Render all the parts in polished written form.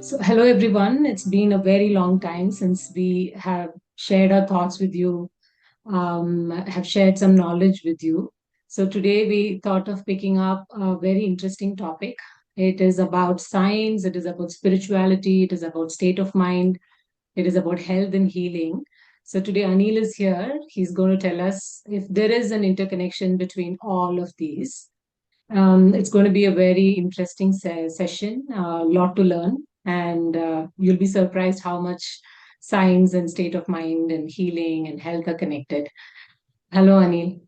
So, hello everyone. It's been a very long time since we have shared our thoughts with you, have shared some knowledge with you. So, today we thought of picking up a very interesting topic. It is about science, it is about spirituality, it is about state of mind, it is about health and healing. So, today Anil is here. He's going to tell us if there is an interconnection between all of these. It's going to be a very interesting session, a lot to learn, and you'll be surprised how much science and state of mind and healing and health are connected. Hello, Anil.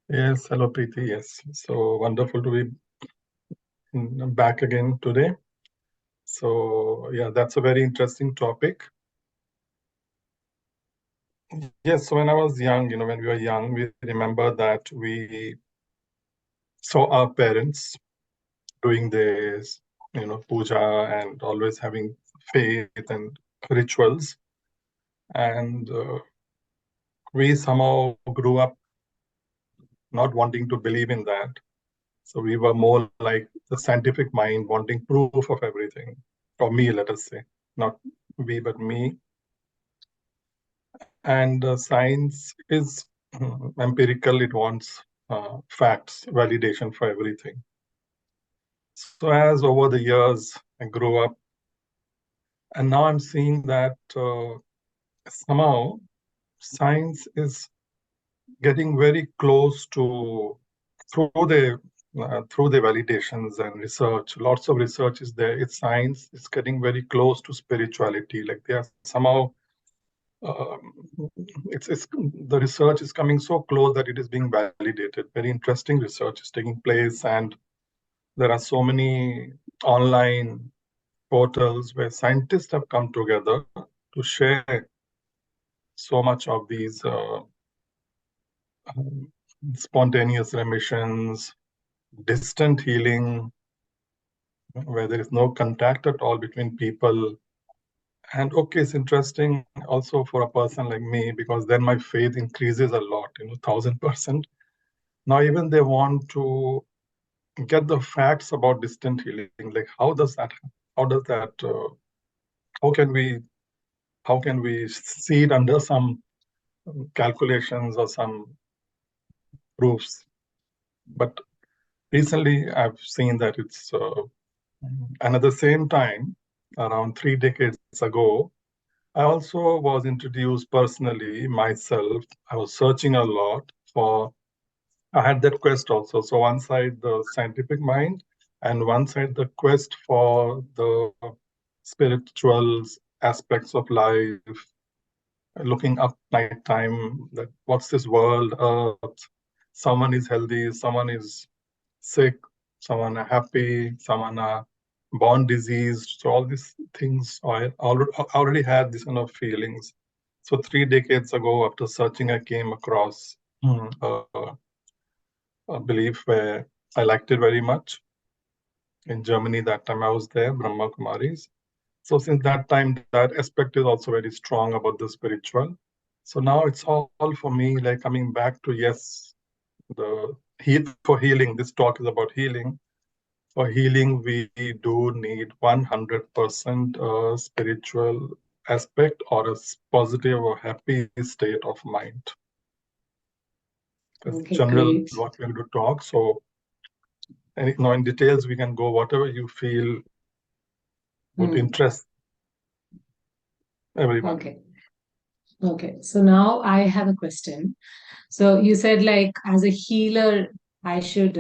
Yes, hello Preeti. Yes, so wonderful to be back again today. So yeah, that's a very interesting topic. Yes, so when I was young, when we were young, we remember that we saw our parents doing this, puja and always having faith and rituals, and we somehow grew up not wanting to believe in that. So we were more like the scientific mind wanting proof of everything. Or me, let us say. Not we, but me. And science is empirical, it wants facts, validation for everything. So as over the years, I grew up, and now I'm seeing that somehow science is getting very close to through the validations and research. Lots of research is there. It's science. It's getting very close to spirituality. Like they are somehow, um, it's the research is coming so close that it is being validated. Very interesting research is taking place, and there are so many online portals where scientists have come together to share so much of these um, spontaneous remissions, distant healing, where there is no contact at all between people. And okay, it's interesting also for a person like me, because then my faith increases a lot, 1000%. Now, even they want to get the facts about distant healing. Like, how does that, how can we, how can we see it under some calculations or some proofs? But recently, I've seen that it's, and at the same time, around 3 decades ago, I also was introduced personally myself. I was searching a lot for, I had that quest also. So one side, the scientific mind, and one side, the quest for the spiritual aspects of life, looking up nighttime, that what's this world, earth, someone is healthy, someone is sick, someone are happy, someone are born diseased. So all these things, I already had this kind of feelings. So 3 decades ago, after searching, I came across a belief where I liked it very much. In Germany, that time I was there, Brahma Kumaris. So since that time, that aspect is also very strong about the spiritual. So now it's all for me, like coming back to, yes, the for healing. This talk is about healing. For healing, we do need 100% spiritual aspect or a positive or happy state of mind. That's Okay, general great. what we're going to talk. So, in details, we can go whatever you feel would Hmm. interest everyone. Okay. Okay. So now I have a question. So you said, like, as a healer, I should,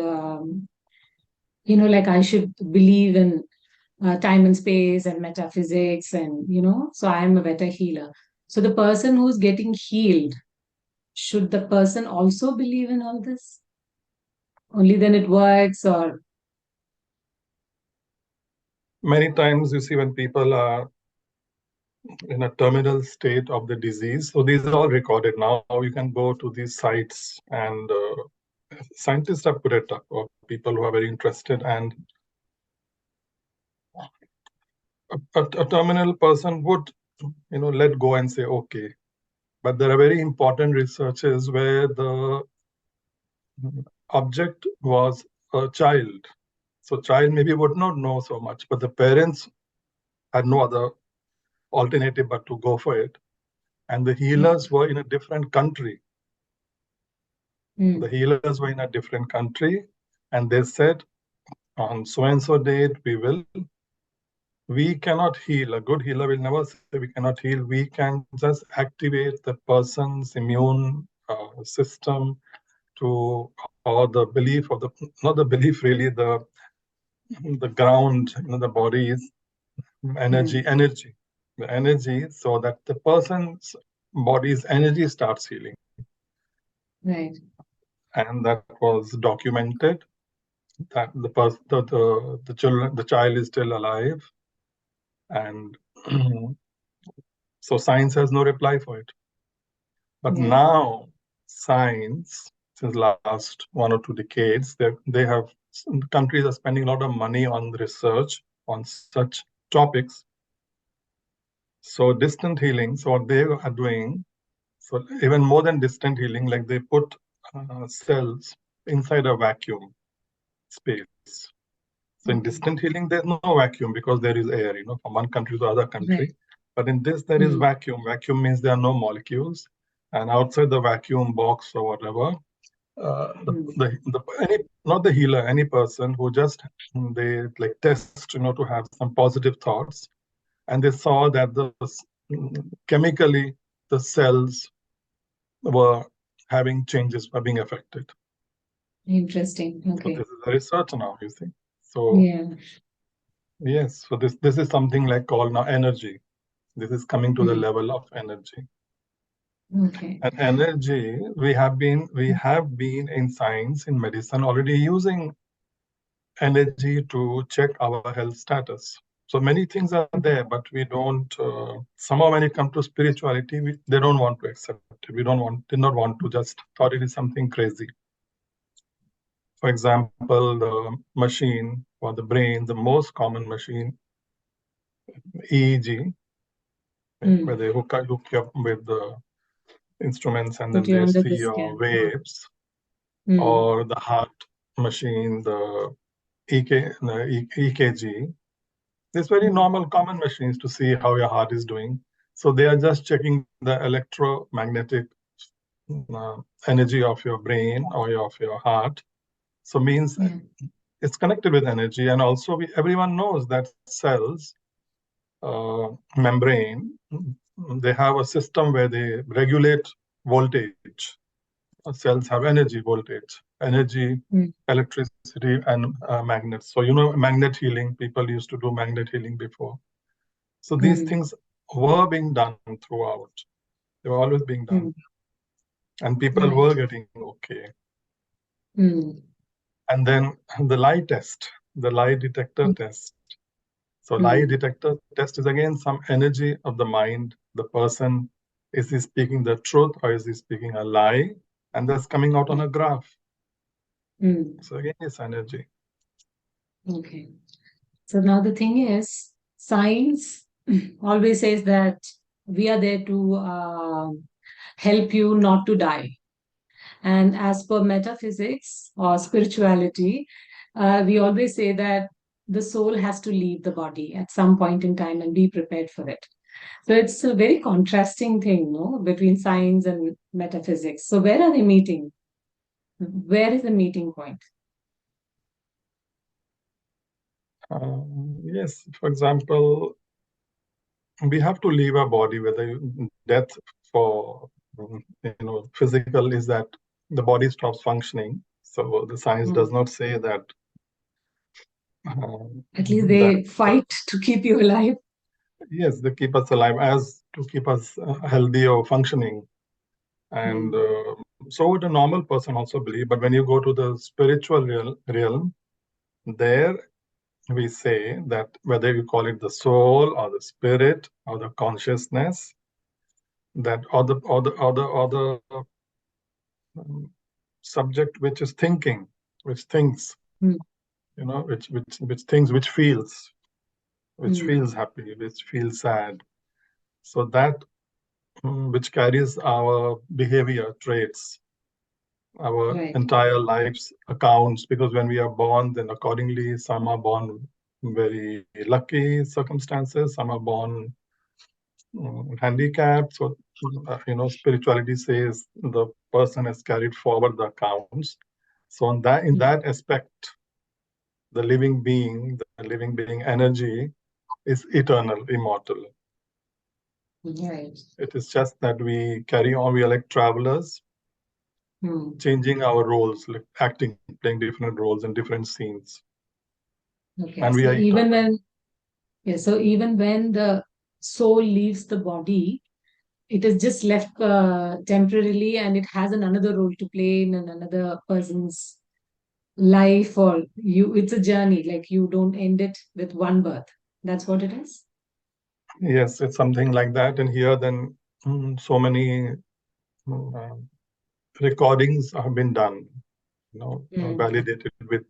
like, I should believe in time and space and metaphysics, and so I am a better healer. So the person who's getting healed, should the person also believe in all this? Only then it works, or Many times you see when people are in a terminal state of the disease, so these are all recorded now. You can go to these sites, and scientists have put it up, or people who are very interested. And a terminal person would, let go and say, okay. But there are very important researches where the object was a child. So child maybe would not know so much, but the parents had no other alternative but to go for it. And the Right. healers were in a different country. The Mm. healers were in a different country, and they said, on so and so date, we cannot heal. A good healer will never say we cannot heal. We can just activate the person's immune system to, or the belief of the, not the belief really, the ground, the body is energy, Mm. the energy, so that the person's body's energy starts healing. Right. And that was documented, that the child is still alive, and so science has no reply for it. But Yeah. now science, since last 1 or 2 decades, they have, countries are spending a lot of money on research on such topics. So distant healing, so what they are doing, so even more than distant healing, like they put cells inside a vacuum space. So in Okay. distant healing, there's no vacuum because there is air, from one country to other Right. country. But in this, there is Mm. vacuum. Vacuum means there are no molecules. And outside the vacuum box or whatever, Mm. not the healer, any person who just, they like test, to have some positive thoughts. And they saw that chemically, the cells were having changes, were being affected. Interesting. So Okay. this is a research now, you see. So Yeah. yes, so this is something like called now energy. This is coming to the Mm. level of energy. Okay. And energy, we have been in science, in medicine, already using energy to check our health status. So many things are there, but we don't. Somehow, when it comes to spirituality, they don't want to accept it. Did not want to, just thought it is something crazy. For example, the machine for the brain, the most common machine, EEG, where Mm. they hook you up with the instruments and Put then you they under see the your scan. waves, Mm. or the heart machine, the EKG. These very Mm. normal, common machines to see how your heart is doing. So they are just checking the electromagnetic uh, energy of your brain or of your heart. So means Yeah. it's connected with energy, and also everyone knows that cells, membrane, they have a system where they regulate voltage. Cells have energy, voltage, energy, Mm. electricity, and magnets. So, magnet healing, people used to do magnet healing before. So these Mm. things were being done throughout. They were always being done. Mm. And people Right. were getting okay. Mm. And then the lie test, the lie detector Mm. test. So lie Mm. detector test is again some energy of the mind. The person, is he speaking the truth or is he speaking a lie? And that's coming out on Right. a graph. Mm. So again, it's energy. Okay. So now the thing is, science always says that we are there to help you not to die. And as per metaphysics or spirituality, we always say that the soul has to leave the body at some point in time and be prepared for it. So it's a very contrasting thing, no, between science and metaphysics. So where are they meeting? Where is the meeting point? Yes, for example, we have to leave our body, whether death for, physical is that the body stops functioning. So the science does Mm. not say that um, At least that they fight to keep you alive. yes, they keep us alive as to keep us healthy or functioning. And Mm. so would a normal person also believe. But when you go to the spiritual realm, there we say that whether you call it the soul or the spirit or the consciousness, that or the um, subject which is thinking, which thinks, Mm. which thinks, which Mm. feels happy, which feels sad. So that which carries our behavior traits, our Right. entire lives accounts, because when we are born, then accordingly some are born very lucky circumstances. Some are born handicapped. So, spirituality says the person has carried forward the accounts. So, in that aspect, the living being energy is eternal, immortal. Right. It is just that we carry on. We are like travelers, changing our roles, like acting, playing different roles in different scenes, Okay. and we So are even eternal. when, yeah, so even when the soul leaves the body, it is just left temporarily, and it has another role to play in another person's life, or you, it's a journey, like you don't end it with one birth. That's what it is. Yes, it's something like that. And here, then, so many uh, recordings have been done, validated with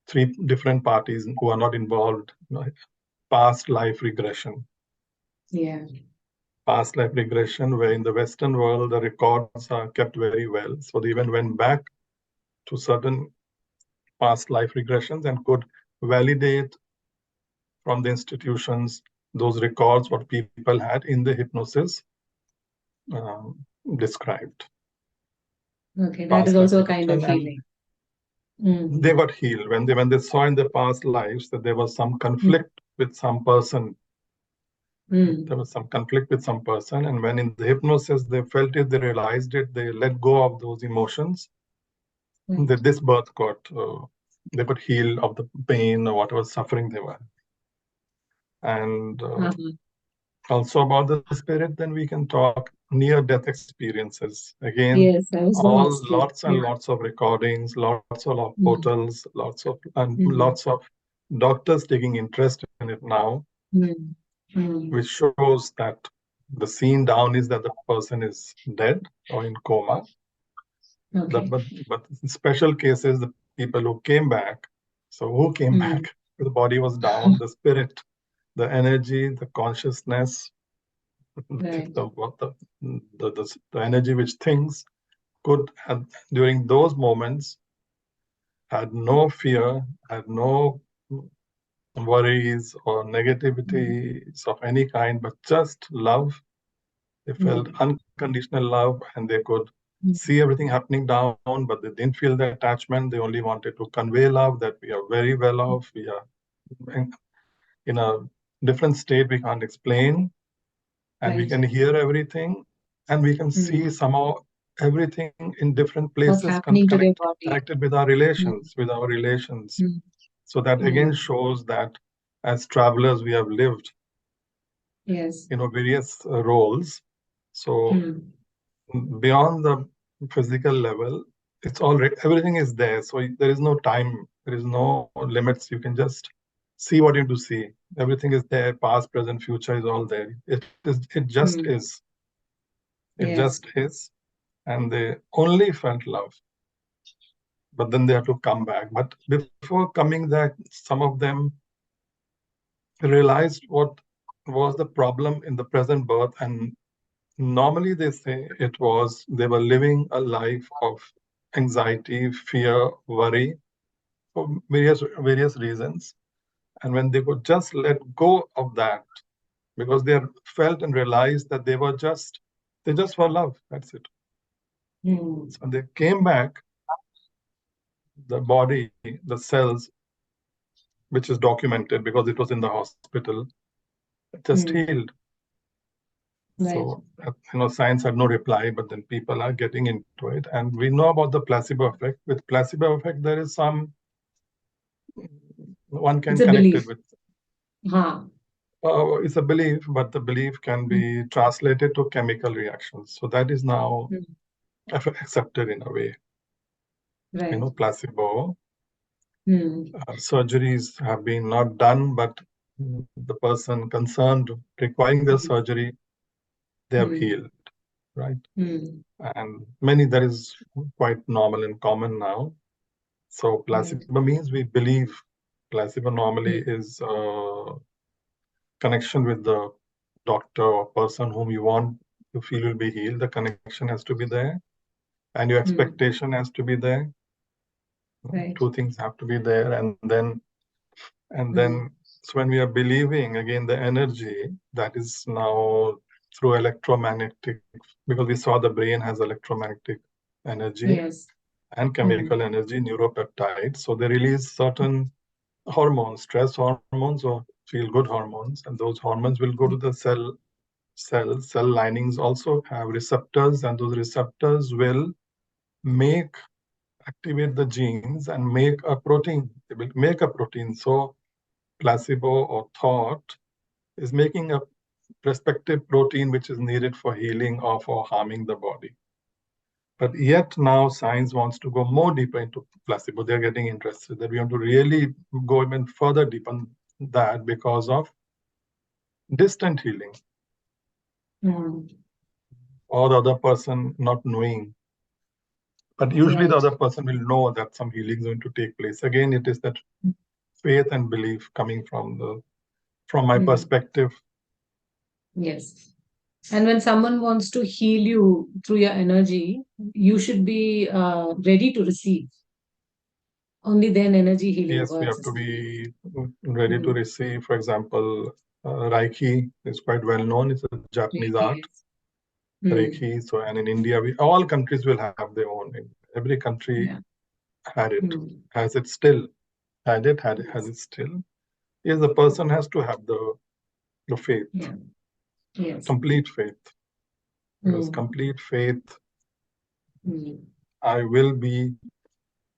three different parties who are not involved. Past life regression. Yeah. Past life regression, where in the Western world the records are kept very well. So they even went back to certain past life regressions and could validate from the institutions those records what people had in the hypnosis um, described. Okay, that is Past life also a kind of regression, and healing. Mm. they got healed when they saw in their past lives that there was some Mm. conflict with some person. There Mm. was some conflict with some person, and when in the hypnosis they felt it, they realized it, they let go of those emotions. That Right. this birth they got healed of the pain or whatever suffering they were. And Uh-huh. also about the spirit, then we can talk near death experiences. Again, Yes, I was going to all ask you. lots and Yeah. lots of recordings, lots of Mm. portals, Mm. lots of doctors taking interest in it now, Mm. Mm. which shows that the scene down is that the person is dead or in coma. Okay. But in special cases, the people who came back, so who came Mm. back? The body was down, the spirit, the energy, the consciousness, Right. the energy which thinks could have, during those moments, had no fear, had no worries or Mm. negativities of any kind, but just love. They felt Mm. unconditional love, and they could Mm. see everything happening down, but they didn't feel the attachment. They only wanted to convey love, that we are very well off. We are in a different state we can't explain, and we Right. can hear everything, and we can Mm. see somehow everything in different What's places happening to their body? connected with our Mm. relations. Mm. So that again Mm. shows that as travelers we have lived, Yes. various roles. So Mm. beyond the physical level, it's already everything is there. So there is no time, there is no limits. You can just see what you need to see. Everything is there. Past, present, future is all there. It just Mm. is. It Yes. just is. And they only felt love, but then they have to come back. But before coming back, some of them realized what was the problem in the present birth. And normally they say it was they were living a life of anxiety, fear, worry for various reasons. And when they could just let go of that, because they felt and realized that they just were love. That's it. Mm. So they came back, the body, the cells, which is documented because it was in the hospital, just Mm. healed. Right. So, science had no reply, but then people are getting into it. And we know about the placebo effect. With placebo effect, there is one It's can a connect belief. it with, Huh. it's a belief, but the belief can Mm. be translated to chemical reactions. So that is now Mm. accepted in a way. Right. Placebo Mm. surgeries have been not done, but the person concerned requiring the Mm. surgery, they have Mm. healed, right? Mm. And many that is quite normal and common now. So Right. placebo means we believe. Placebo normally Mm. is connection with the doctor or person whom you want to feel will be healed. The connection has to be there, and your Mm. expectation has to be there. Right. Two things have to be there, and then And Mm. then, so when we are believing, again, the energy that is now through electromagnetic, because we saw the brain has electromagnetic energy Yes. and Mm. chemical energy, neuropeptides. So they release certain hormones, stress hormones or feel good hormones, and those hormones will go to the cell linings also have receptors, and those receptors will make activate the genes and make a protein. They will make a protein. So placebo or thought is making a respective protein which is needed for healing or for harming the body. But yet now science wants to go more deeper into placebo. They're getting interested that we want to really go even further deep on that because of distant healing Mm. or the other person not knowing. But usually the Right. other person will know that some healing is going to take place. Again, it is that faith and belief coming from my Mm. perspective. Yes. And when someone wants to heal you through your energy, you should be ready to receive. Only then energy healing Yes, we works. have to be ready to Mm. receive. For example, Reiki is quite well known. It's a Japanese Reiki, art, yes. Mm. Reiki. So, and in India, all countries will have their own. Every country Yeah. had it, Mm. has it still, has Yes. it still. Yes, the person has to have the faith, Yeah. Yes. complete faith, because Mm. complete faith, Mm. I will be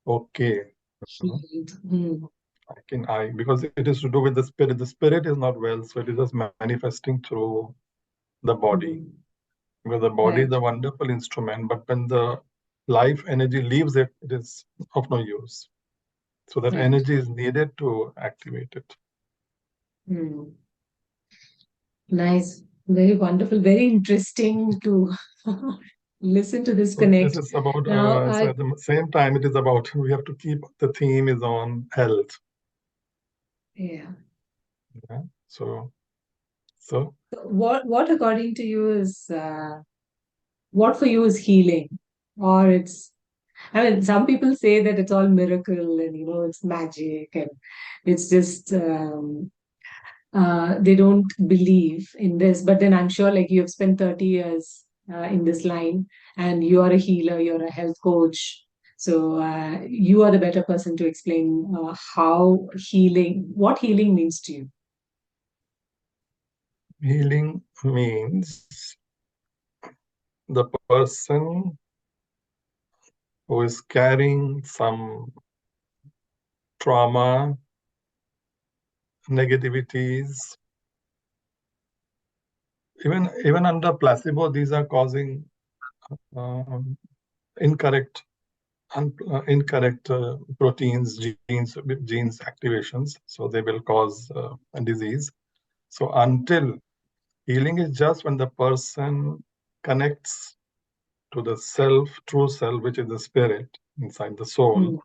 okay. Healed. Mm. Because it is to do with the spirit. The spirit is not well, so it is just manifesting through the body. Mm. Because the body is Right. a wonderful instrument, but when the life energy leaves it, it is of no use. So that Right. energy is needed to activate it. Mm. Nice. Very wonderful. Very interesting to listen to this So this connect. is about, Now, so at the same time, it is about, we have to keep, the theme is on health. yeah. Yeah. So So what according to you is what for you is healing, or it's I mean, some people say that it's all miracle and it's magic and it's just they don't believe in this. But then I'm sure, like you have spent 30 years in this line, and you are a healer, you're a health coach. So you are the better person to explain what healing means to you. healing means the person who is carrying some trauma, negativities, even under placebo, these are causing um, incorrect incorrect proteins, genes activations. So they will cause a disease. So until healing is just when the person connects to the self, true self, which is the spirit inside the soul,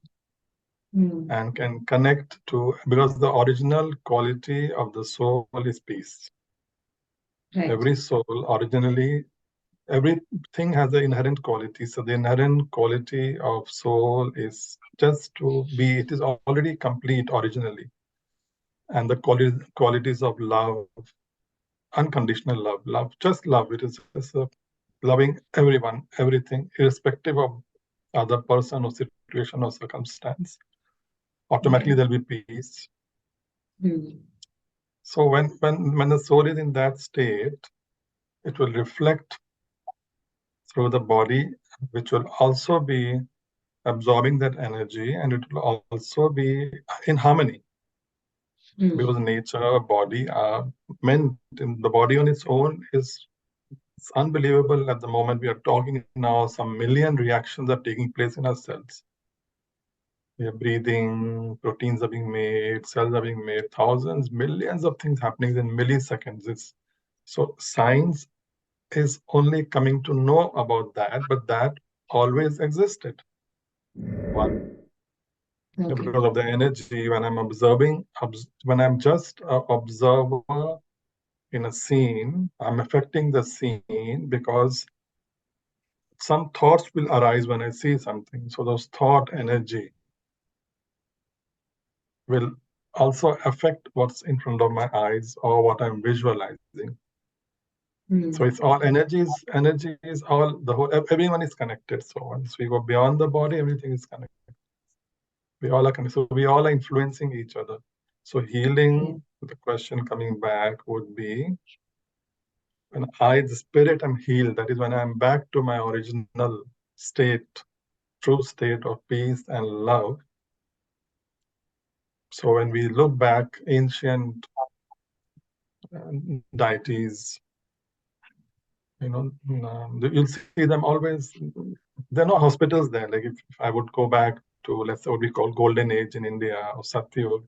Mm, mm, and can connect to, because the original quality of the soul is peace. right. Every soul originally, everything has an inherent quality. So the inherent quality of soul is just to be, it is already complete originally. And the qualities of love, unconditional love, just love. It is just loving everyone, everything, irrespective of other person or situation or circumstance. Automatically Okay. there'll be peace. Mm, So when the soul is in that state, it will reflect through the body, which will also be absorbing that energy, and it will also be in harmony, mm, because nature, body are meant in the body on its own is it's unbelievable. At the moment we are talking now, some million reactions are taking place in our cells. We are breathing, proteins are being made, cells are being made, thousands, millions of things happening in milliseconds. So science is only coming to know about that, but that always existed. One, okay. because of the energy, when I'm observing, when I'm just an observer in a scene, I'm affecting the scene because some thoughts will arise when I see something. So those thought energy will also affect what's in front of my eyes or what I'm visualizing. So it's all energies, energy is all the whole, everyone is connected. So once we go beyond the body, everything is connected. We all are connected. So we all are influencing each other. So Yeah. healing, the question coming back would be when I, the spirit, am healed, that is when I'm back to my original state, true state of peace and love. So when we look back, ancient deities, you'll see them always. There are no hospitals there. Like if I would go back to, let's say, what we call golden age in India or Satyug.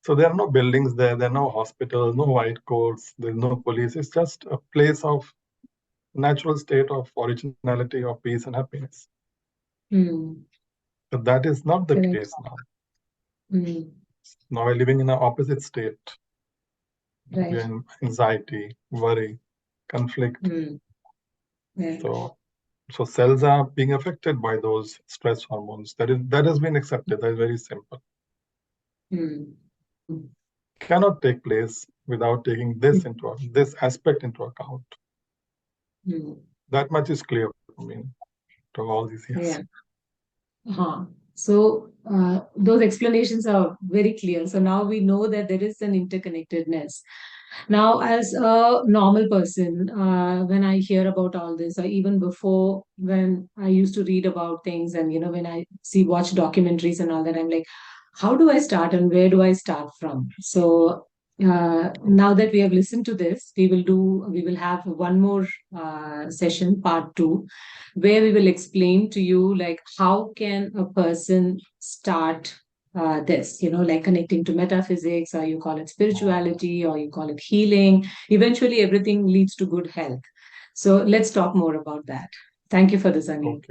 So there are no buildings there. There are no hospitals, no white coats. There's no police. It's just a place of natural state of originality, of peace and happiness. Mm. But that is not the Correct. case now. Mm. Now we're living in an opposite state. We're Right. in anxiety, worry, conflict. Mm. Yeah. So cells are being affected by those stress hormones. That has been accepted. That is very simple. Mm. Cannot take place without taking this aspect into account. Mm. That much is clear for me to all these years. Yeah. So those explanations are very clear. So now we know that there is an interconnectedness. Now, as a normal person, when I hear about all this, or even before when I used to read about things, and when I watch documentaries and all that, I'm like, how do I start and where do I start from? So now that we have listened to this, we will have one more session, part two, where we will explain to you like how can a person start this, like connecting to metaphysics, or you call it spirituality, or you call it healing. Eventually, everything leads to good health. So let's talk more about that. Thank you for this, Anil. Okay.